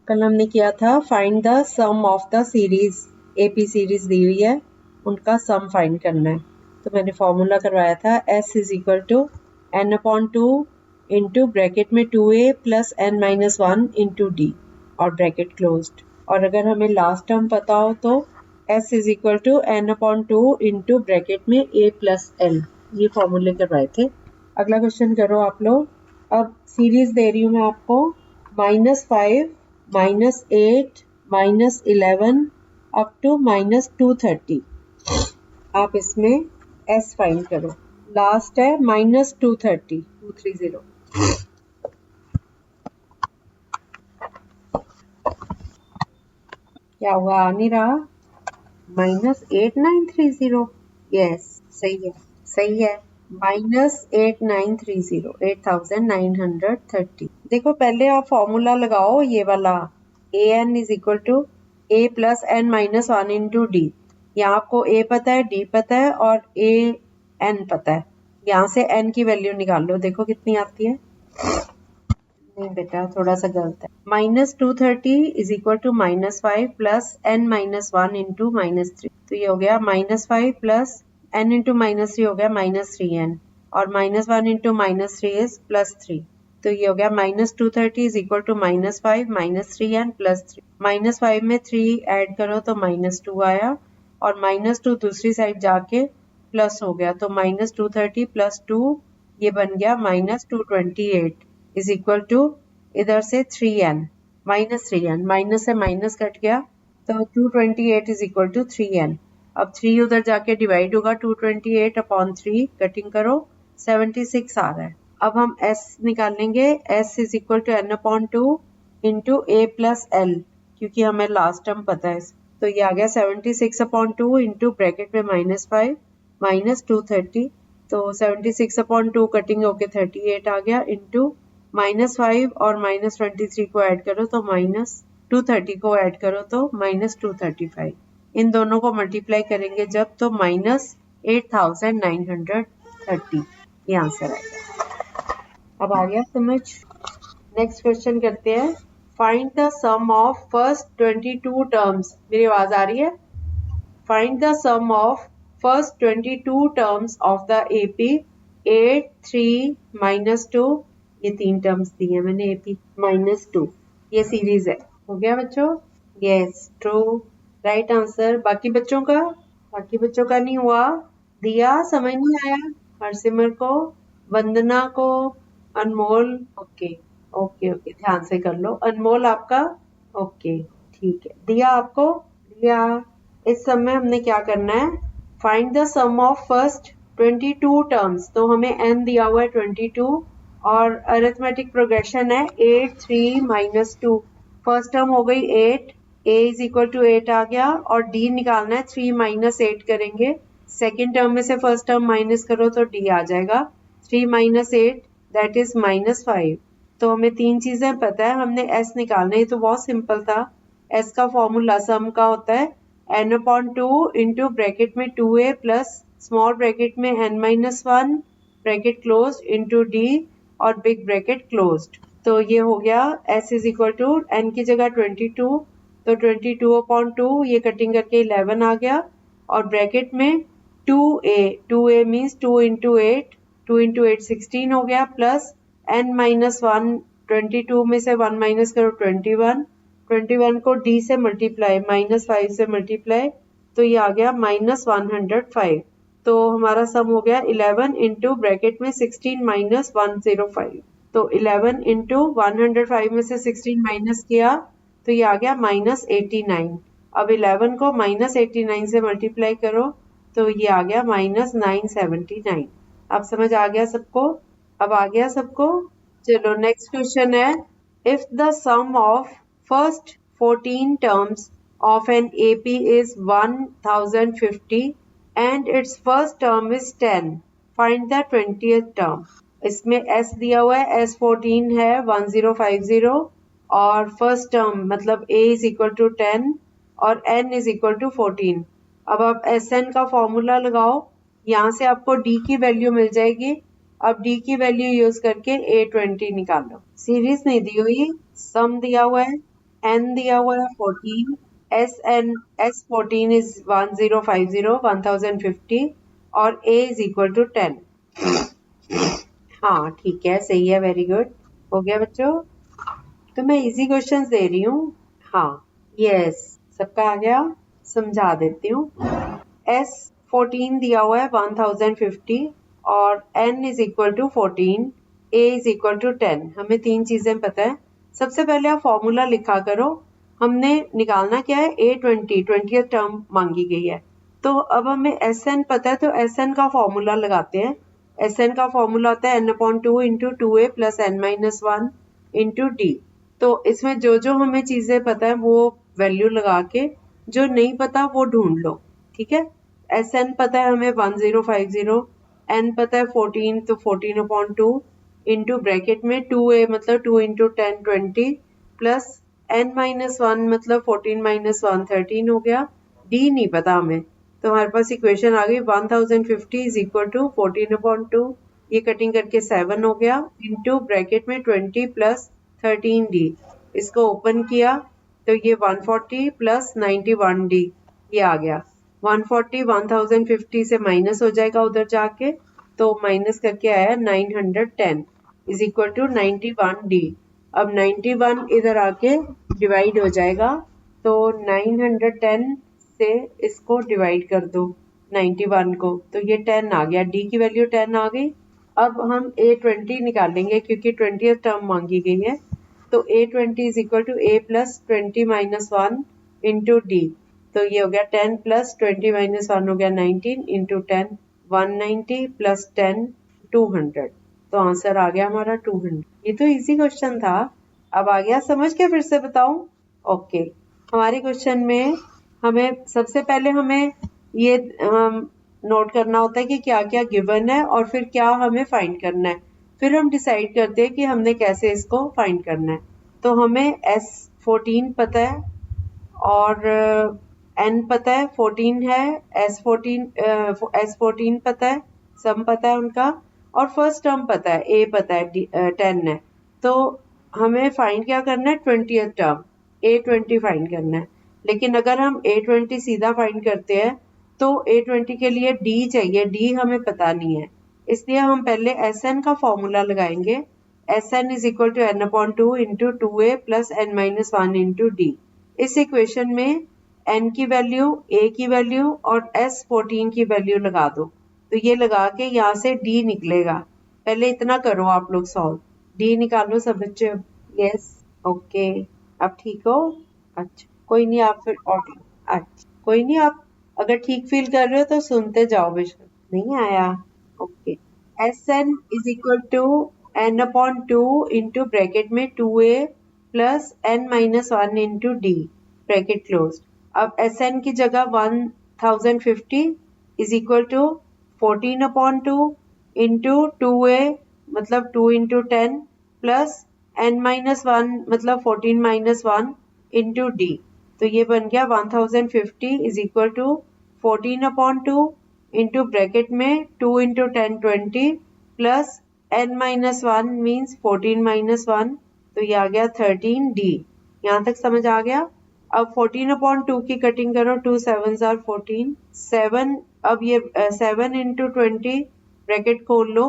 कल हमने किया था find the sum of the series, AP series दी हुई है, उनका सम फाइंड करना है। तो मैंने फॉर्मूला करवाया था S is equal to n/2 into bracket में 2a plus n-1 into D और ब्रैकेट क्लोज्ड। और अगर हमें लास्ट टर्म पता हो तो S is equal to n/2 into bracket में a प्लस l। ये फॉर्मूले करवाए थे। अगला क्वेश्चन करो आप लोग। अब सीरीज दे रही हूँ मैं आपको -5, -8, -11 अप टू -230। आप इसमें S फाइंड करो। लास्ट है -230, 230। क्या हुआ, आ नहीं रहा? -8930। यस, सही है, सही है। -8930, 8930। देखो पहले आप फॉर्मूला लगाओ ये वाला, an is equal to a plus n-1 into D. यहाँ आपको a पता है, d पता है और a n पता है। यहाँ से n की वैल्यू निकाल लो, देखो कितनी आती है। नहीं बेटा, थोड़ा सा गलत है। -230 is equal to -5 plus n-1 into -3। तो ये हो गया -5 प्लस n इंटू -3 हो गया -3n और -1 इंटू -3 इज +3। तो ये हो गया -230 इज इक्वल टू -5 -3n +3। -5 में 3 ऐड करो तो -2 आया और -2 दूसरी साइड जाके प्लस हो गया, तो -230 प्लस 2 ये बन गया -228 इज इक्वल टू इधर से 3n, -3n, माइनस से माइनस कट गया तो 228 इज इक्वल टू 3n। अब 3 उधर जाके डिवाइड होगा, 228 अपॉन 3 कटिंग करो 76 आ रहा है। अब हम s निकालेंगे, s is equal to n/2 into a plus l, क्योंकि हमें लास्ट टर्म पता है। तो ये आ गया 76/2 इंटू ब्रैकेट में -5 -230। तो 76/2 कटिंग होके 38 आ गया इंटू -5 और -23 को ऐड करो तो -230 को ऐड करो तो -235। इन दोनों को मल्टीप्लाई करेंगे जब तो -8930 ये आंसर आएगा। अब आ गया समझ। नेक्स्ट क्वेश्चन करते हैं। Find the sum of first 22 terms. मेरी आवाज आ रही है? Find the sum of first 22 terms of the AP 8, 3, -2। ये 3 टर्म्स दी है मैंने, AP -2। ये सीरीज है। हो गया बच्चों? Yes, true, right answer. बाकी बच्चों का? बाकी बच्चों का नहीं हुआ? दिया, समझ नहीं आया? हरसिमर को, वंदना को, अनमोल, ओके ओके ओके, ध्यान से कर लो। अनमोल आपका? ओके ठीक है। दिया आपको? दिया, इस समय हमने क्या करना है? Find the sum of first 22 terms. तो हमें n दिया हुआ है 22 और अरिथमेटिक प्रोग्रेशन है 8, 3, -2। फर्स्ट टर्म हो गई 8, a इज इक्वल टू 8 आ गया और d निकालना है, 3 - 8 करेंगे। सेकेंड टर्म में से फर्स्ट टर्म माइनस करो तो d आ जाएगा। 3 - 8 दैट इज -5। तो हमें 3 चीजें पता है, हमने s निकालना है। ये तो बहुत सिंपल था। s का फॉर्मूला सम का होता है n/2 इंटू ब्रैकेट में 2a प्लस स्मॉल ब्रैकेट में n-1 bracket close into d और बिग ब्रैकेट क्लोज्ड। तो ये हो गया s is equal to n की जगह 22, तो 22/2 ये कटिंग करके 11 आ गया और ब्रैकेट में 2a मीन्स 2 इंटू 8, 2 इंटू 8 16 हो गया प्लस n-1, 22 में से 1 माइनस करो 21 को d से मल्टीप्लाई, -5 से मल्टीप्लाई, तो ये आ गया -105। तो हमारा सम हो गया 11 इंटू ब्रैकेट में 16 - 105। तो 11 इंटू 105 में से 16 माइनस किया तो ये आ गया -89। अब 11 को -89 से मल्टीप्लाई करो तो ये आ गया -979। अब समझ आ गया सबको? अब आ गया सबको? चलो नेक्स्ट क्वेश्चन है। If the sum of first 14 terms of an AP is 1050 and its first term is 10, find the 20th term। इसमें S दिया हुआ है, S14 है 1050 और फर्स्ट टर्म मतलब A is equal to 10 और N is equal to 14। अब आप SN का फॉर्मूला लगाओ, यहाँ से आपको D की वैल्यू मिल जाएगी। अब D की वैल्यू यूज करके A20 निकालो। सीरीज नहीं दी हुई, सम दिया हुआ है। n दिया हुआ है 14, S14 इज 1050 1050 और A इज इक्वल टू 10। हाँ ठीक है, सही है, वेरी गुड। हो गया बच्चों, तो मैं इजी क्वेश्चंस दे रही हूँ। हाँ यस, सबका आ गया, समझा देती हूँ। S14 दिया हुआ है 1050 और n is equal to 14, A is equal to 10। हमें तीन चीजें पता है। सबसे पहले आप फॉर्मूला लिखा करो। हमने निकालना क्या है, A20 20th टर्म मांगी गई है। तो अब हमें Sn पता है, तो Sn का फॉर्मूला लगाते हैं। Sn का फॉर्मूला होता है n/2 into 2a plus n-1 into D. तो इसमें जो जो हमें चीजें पता है वो वैल्यू लगा के, जो नहीं पता वो ढूंढ लो। ठीक है, Sn पता है हमें 1050, n पता है 14, तो 14/2 इंटू ब्रैकेट में 2a मतलब 2 इंटू 10 20 प्लस n-1 मतलब 14 - 1 13 हो गया। d नहीं पता हमें, तो हमारे पास इक्वेशन आ गई 1050 इज इक्वल टू 14/2, ये कटिंग करके 7 हो गया, इंटू ब्रैकेट में 20 प्लस 13d। इसको ओपन किया तो ये 140 प्लस 91d ये आ गया। 140 1050 से माइनस हो जाएगा उधर जाके, तो माइनस करके आया 910 इज इक्वल टू 91d। अब 91 इधर आके डिवाइड हो जाएगा, तो 910 से इसको डिवाइड कर दो 91 को, तो ये 10 आ गया, d की वैल्यू 10 आ गई। अब हम A20 निकालेंगे क्योंकि 20th टर्म मांगी गई है, तो A20 is equal to A plus 20 - 1 into D. तो ये हो गया 10 प्लस 20 - 1 हो गया 19 इंटू 10 190 प्लस 10 200। तो आंसर आ गया हमारा 200। ये तो इजी क्वेश्चन था। अब आ गया समझ के, फिर से बताऊं? ओके, हमारे क्वेश्चन में हमें सबसे पहले हमें ये नोट करना होता है कि क्या क्या गिवन है और फिर क्या हमें फाइंड करना है। फिर हम डिसाइड करते हैं कि हमने कैसे इसको फाइंड करना है। तो हमें S14 पता है और n पता है, 14 है, S14 पता है, सम पता है उनका, और फर्स्ट टर्म पता है, a पता है, 10 है। तो हमें फाइंड क्या करना है, 20th टर्म A20 फाइंड करना है। लेकिन अगर हम A20 सीधा फाइंड करते हैं तो A20 के लिए d चाहिए, d हमें पता नहीं है, इसलिए हम पहले Sn का फॉर्मूला लगाएंगे। Sn is equal to n/2 into 2a plus n-1 into D. इस इक्वेशन में n की वैल्यू, a की वैल्यू और S14 की वैल्यू लगा दो, तो ये लगा के यहाँ से d निकलेगा। पहले इतना करो आप लोग सॉल्व, d निकालो सब बच्चे। यस, ओके, अब ठीक हो? अच्छा कोई नहीं, आप फिर और, अच्छा कोई नहीं, आप अगर ठीक फील कर रहे हो तो सुनते जाओ, बेशक। नहीं आया? Okay, Sn is equal to n/2 into bracket में 2a plus n-1 into D, bracket close. अब Sn की जगह 1050 is equal to 14/2 into 2a मतलब 2 इंटू 10 प्लस n-1 मतलब 14 - 1 इंटू डी। तो ये बन गया 1050 is equal to 14/2 into bracket में 2 इंटू 10 20 प्लस n-1 मीन्स 14 - 1, तो ये आ गया 13d। यहाँ तक समझ आ गया? अब 14/2 की कटिंग करो, 2 7s are 14, 7, अब ये 7 इंटू 20 ब्रैकेट खोल लो,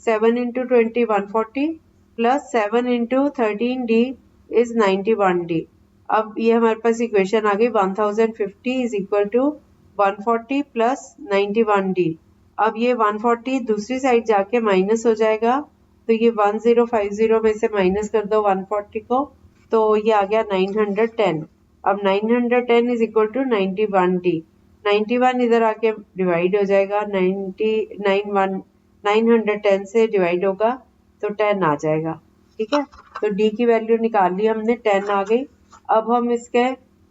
7 into 20 140 plus 7 into 13d is 91d। अब ये हमारे पास इक्वेशन आ गई 1050 is equal to 140 plus 91d। अब ये 140 दूसरी साइड जाके माइनस हो जाएगा, तो ये 1050 में से माइनस कर दो 140 को, तो ये आ गया 910। अब 910 इज इक्वल टू 91d। 91 इधर आके डिवाइड हो जाएगा, 910 से डिवाइड होगा तो 10 आ जाएगा। ठीक है, तो d की वैल्यू निकाल ली हमने, 10 आ गई। अब हम इसके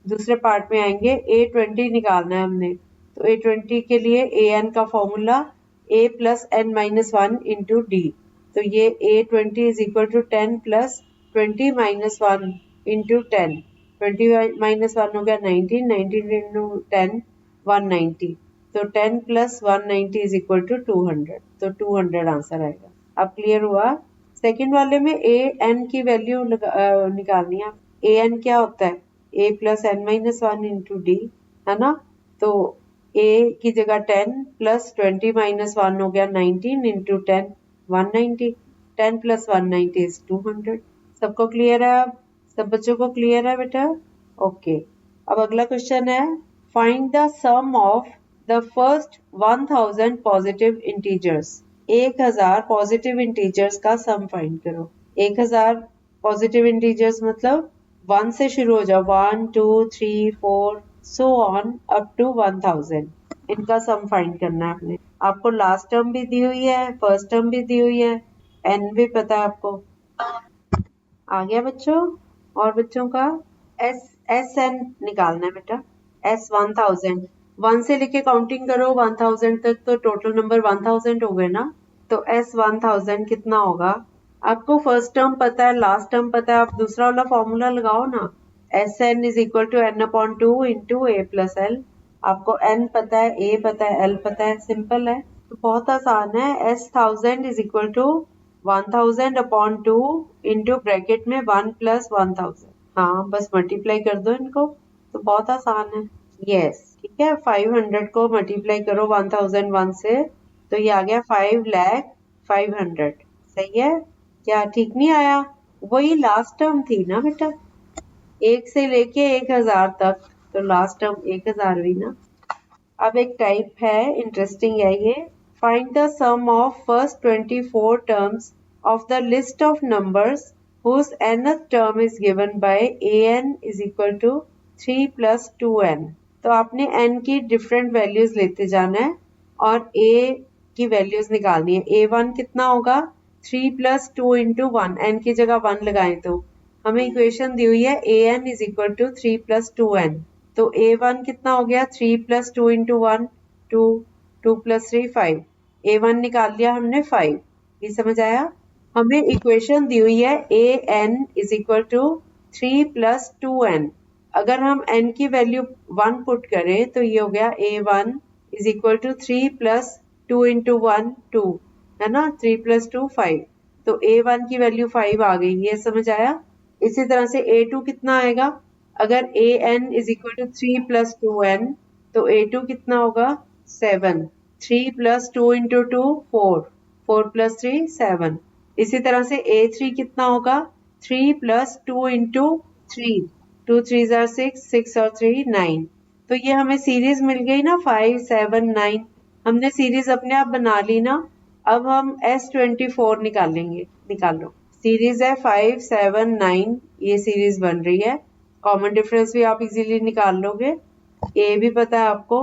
दूसरे पार्ट में आएंगे, A20 निकालना है हमने। तो A20 के लिए an का formula a plus n-1 into D. तो ये A20 is equal to 10 plus 20 - 1 into 10, 20 - 1 हो गया 19, 19 इंटू 10 190, तो 10 प्लस 190 इज इक्वल टू 200, तो 200 आंसर आएगा। अब क्लियर हुआ? सेकंड वाले में a n की वैल्यू निकालनी है। ए एन क्या होता है, a plus n minus one into d, है ना। तो ए की जगह 10 प्लस 20 माइनस वन हो गया 19 इंटू 10 190, 10 प्लस 190 इज 200। सबको क्लियर है? अब सब बच्चों को क्लियर है बेटा? ओके। अब अगला क्वेश्चन है, find the sum of the first 1000 positive integers. 1000 positive integers का सम फाइंड करो। 1000 पॉजिटिव इंटीजर्स मतलब 1 से शुरू हो जाओ, 1 2 3 4 सो ऑन अप टू 1000। इनका सम फाइंड करना है आपने। आपको लास्ट टर्म भी दी हुई है, फर्स्ट टर्म भी दी हुई है, एन भी पता है आपको। आ गया बच्चों? और बच्चों का एस एन निकालना है बेटा। एस 1000, 1 से लेके काउंटिंग करो 1000 तक, तो टोटल नंबर 1000 हो गए ना। तो एस 1000 कितना होगा? आपको फर्स्ट टर्म पता है, लास्ट टर्म पता है, आप दूसरा वाला फॉर्मूला लगाओ ना। S n is equal to n upon 2 into a plus l. आपको एन पता है, ए पता है, एल पता है, सिंपल है। तो बहुत आसान है। S 1000 is equal to 1000 upon 2 into bracket में 1 प्लस 1000। हाँ, बस मल्टीप्लाई कर दो इनको, तो बहुत आसान है। यस, ठीक है। 500 को मल्टीप्लाई करो 1001 से, तो ये आ गया 5,05,000। सही है? क्या ठीक नहीं आया? वही लास्ट टर्म थी ना बेटा, 1 से लेके 1000 तक, तो लास्ट टर्म 1000 हुई ना। अब एक टाइप है, इंटरेस्टिंग है ये। Find the sum of first 24 terms of the list of numbers whose nth term is given by an is equal to 3 plus 2n। तो आपने n की डिफरेंट वैल्यूज लेते जाना है और a की वैल्यूज निकालनी है। a1 कितना होगा? 3 plus 2 into 1, n की जगह 1 लगाएं तो हमें इक्वेशन दी हुई है an is equal to 3 plus 2n। तो a1 कितना हो गया? 3 plus 2 into 1 2, 2 plus 3 5। a1 निकाल लिया हमने 5। ये समझ आया? हमें इक्वेशन दी हुई है a n is equal to 3 plus 2n। अगर हम n की वैल्यू 1 पुट करें तो ये हो गया a1 is equal to 3 plus 2 into 1 2, है ना। 3 प्लस 2 5, तो a1 की वैल्यू 5 आ गई। ये समझ आया? इसी तरह से a2 कितना आएगा? अगर an is equal to 3 plus 2n, तो a2 कितना होगा? 7। 3 प्लस 2 इंटू 2 4, 4 प्लस 3 7। इसी तरह से a3 कितना होगा? 3 प्लस 2 इंटू 3, 2 3 जार 6, 6 और 3 9। तो ये हमें सीरीज मिल गई ना, 5 7 9। हमने सीरीज अपने आप बना ली ना। अब हम S24 निकालेंगे। निकालो। सीरीज है 5 7 9, ये सीरीज बन रही है। कॉमन डिफरेंस भी आप इजीली निकाल लोगे। ए भी पता है आपको,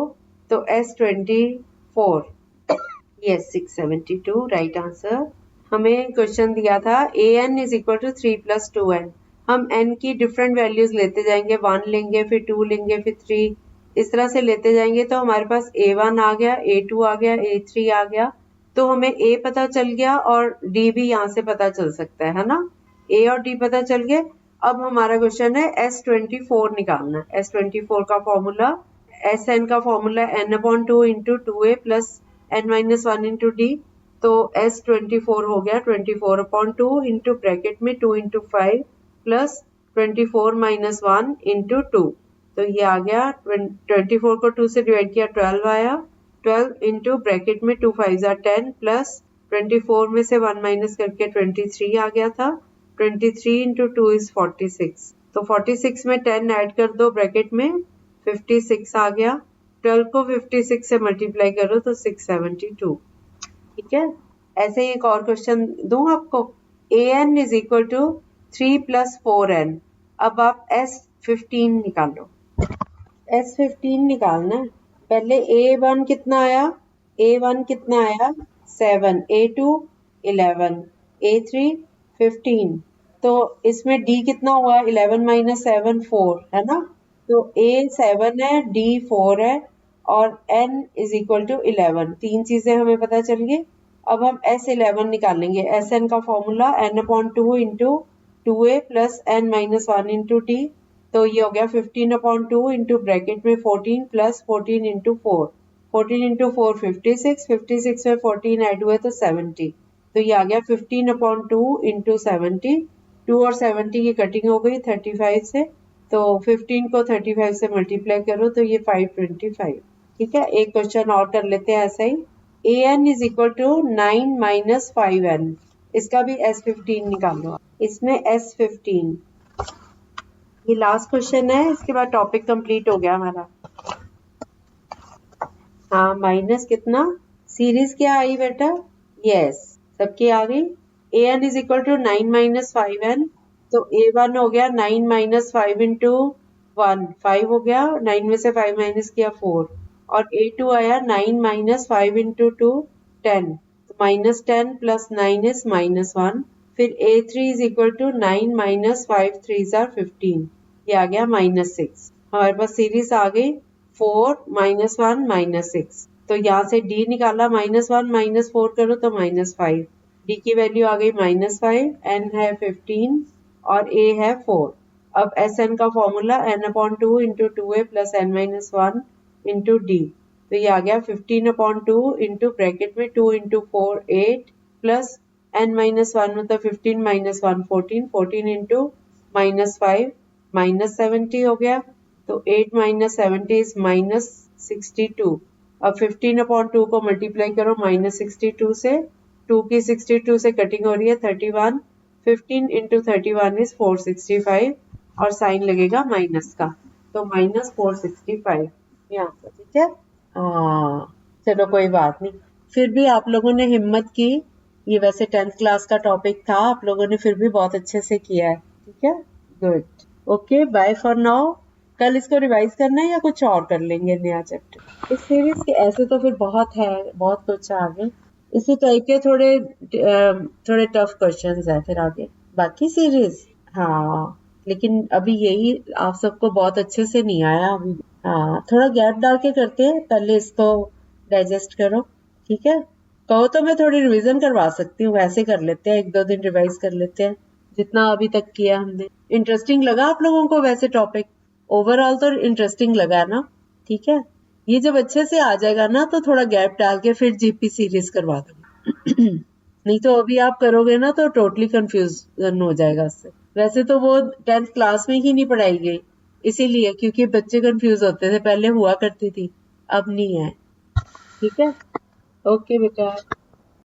तो S24, यस 672 राइट आंसर। हमें क्वेश्चन दिया था an is equal to 3 plus 2n। हम n की डिफरेंट वैल्यूज लेते जाएंगे, 1 लेंगे, फिर 2 लेंगे, फिर 3, इस तरह से लेते जाएंगे। तो हमारे पास a1 आ गया, a2 आ गया, a3 आ गया। तो हमें a पता चल गया और d भी यहाँ से पता चल सकता है ना। a और d पता चल गए। अब हमारा क्वेश्चन है S24 निकालना। S24 का फॉर्मूला, Sn का formula n upon 2 into 2a plus n minus 1 into D. तो S24 हो गया 24 अपॉन 2 इंटू ब्रैकेट में 2 इंटू 5 प्लस 24 माइनस 1 इंटू 2। तो ये आ गया 24 को 2 से डिवाइड किया 12 आया। 12 इंटू ब्रैकेट में 2 5 10 प्लस 24 में से 1 माइनस करके 23 आ गया था। 23 इंटू 2 इज 46। तो 46 में 10 ऐड कर दो ब्रैकेट में, 56 आ गया। 12 को 56 से मल्टीप्लाई करो तो 672। ठीक है। ऐसे ही एक और क्वेश्चन दूं आपको। an is equal to 3 plus 4n। अब आप S15 निकालो। S15 निकालना है। पहले a1 कितना आया? a1 कितना आया? 7, a2 11, a3 15। तो इसमें d कितना हुआ? 11 माइनस 7 4, है ना। तो a 7 है, d 4 है और n इज इक्वल टू 11। तीन चीजें हमें पता चल गई। अब हम S11 निकालेंगे। Sn का formula n upon 2 into 2a plus n minus 1 into T. तो ये हो गया 15 अपॉन 2 इंटू ब्रैकेट में 14 प्लस 14 इंटू 4। 14 इंटू 4 56, 56 में 14 ऐड हुए तो 70। तो ये आ गया 15 अपॉन 2 इंटू 70 2 और 70 की कटिंग हो गई 35 से, तो 15 को 35 से मल्टीप्लाई करो तो ये 525। ठीक है, एक क्वेश्चन और कर लेते हैं ऐसा ही। an is equal to 9 minus 5n, इसका भी S15 निकालो। इसमें S15, ये लास्ट क्वेश्चन है, इसके बाद टॉपिक कंप्लीट हो गया हमारा। हाँ, माइनस कितना, सीरीज क्या आई बेटा, यस सबकी आ गई। an is equal to 9 minus 5n, तो a1 हो गया 9 माइनस 5 इंटू 1, 5 हो गया, 9 में से 5 माइनस किया 4, और a2 आया 9 माइनस 5 इंटू 2, 10, तो माइनस 10 प्लस 9 इज माइनस 1। फिर a3 is equal to 9 minus 5 3 are 15, ये आ गया माइनस 6। हमारे पास सीरीज आ गई 4 माइनस 1 माइनस 6, तो यहाँ से d निकाला, माइनस 1 माइनस 4 करो तो माइनस 5, d की वैल्यू आ गई माइनस 5, n है 15 और a है 4। अब Sn का formula n/2 into 2a plus n minus 1 into d, तो ये आ गया 15/2 इंटू ब्रैकेट में 2 इंटू 4 8 प्लस n माइनस 1 मतलब 15 माइनस 1 14, 14 इंटू माइनस 5 माइनस 70 हो गया, तो 8 माइनस 70 इज माइनस 62। अब 15/2 को मल्टीप्लाई करो माइनस 62 से, 2 की 62 से कटिंग हो रही है 31, 15 इंटू 31 इज 465 और साइन लगेगा माइनस का, तो माइनस 465 यहाँ पर। ठीक है, चलो कोई बात नहीं, फिर भी आप लोगों ने हिम्मत की, ये वैसे 10th क्लास का टॉपिक था, आप लोगों ने फिर भी बहुत अच्छे से किया है। ठीक है, good, okay bye for now. कल इसको रिवाइज करना है या कुछ और कर लेंगे नया चैप्टर इस सीरीज के? ऐसे तो फिर बहुत है, बहुत कुछ आगे इसी टाइप के थोड़े टफ क्वेश्चंस है फिर आगे बाकी सीरीज। हाँ, लेकिन अभी यही आप सबको बहुत अच्छे से नहीं आया अभी। हाँ, थोड़ा गैप डाल के करते हैं, पहले इसको डाइजेस्ट करो। ठीक है, कहो तो मैं थोड़ी रिवीजन करवा सकती हूँ, वैसे कर लेते हैं, 1-2 दिन रिवाइज कर लेते हैं जितना अभी तक किया हमने। इंटरेस्टिंग लगा आप लोगों को वैसे टॉपिक? ओवरऑल तो इंटरेस्टिंग लगा ना? ठीक है, ये जब अच्छे से आ जाएगा ना तो थोड़ा गैप डाल के फिर जीपी सीरीज करवा दूंगी। नहीं तो अभी आप करोगे ना तो टोटली कंफ्यूजन हो जाएगा उससे। वैसे तो वो 10th क्लास में ही नहीं पढ़ाई गई, इसीलिए क्योंकि बच्चे कंफ्यूज होते थे, पहले हुआ करती थी, अब नहीं है। ठीक है, ओके बेटा।